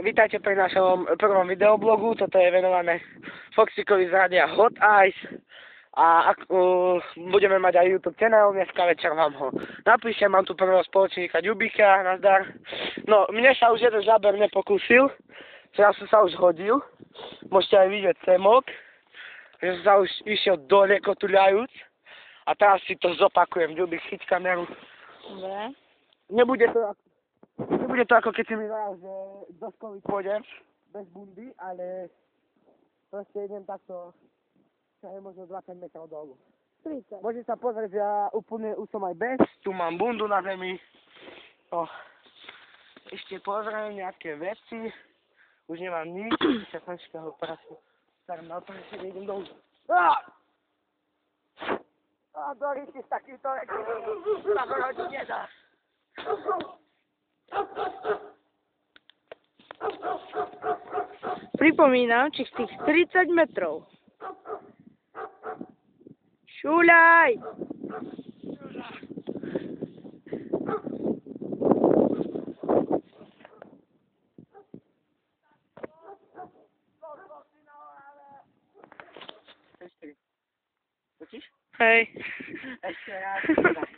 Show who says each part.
Speaker 1: Vítajte pri našom prvom videoblogu. Toto je venované Foxikovi z rádia Hot Eyes. A budeme mať aj YouTube kanál, dneska večer vám ho napíšem. Mám tu prvého spoločníka Ďubika, nazdar. No, mne sa už jeden záber nepokúsil, teraz som sa už hodil. Môžete aj vidieť semok, že som sa už išiel dole kotuľajúc. A teraz si to zopakujem. Ďubik, chyť kameru.
Speaker 2: Dobre.
Speaker 1: Nebude to ako keď si mi dal, že do školy pôjdem bez bundy, ale proste idem takto, čo je možno 20 metrov dolu.
Speaker 2: 30.
Speaker 1: Môžete sa pozrieť, že ja úplne už som aj bez, tu mám bundu na zemi. Ešte pozriem nejaké veci, už nemám nič, ešte frančkého prasu. Starým na to, že idem dolu. Do ryti s takýmto sa hrodiť nedá.
Speaker 2: Pripomínam, či z tých 30 metrov. Šuľaj!
Speaker 1: Ešte. Točíš?
Speaker 2: Hej.
Speaker 1: Ešte raz.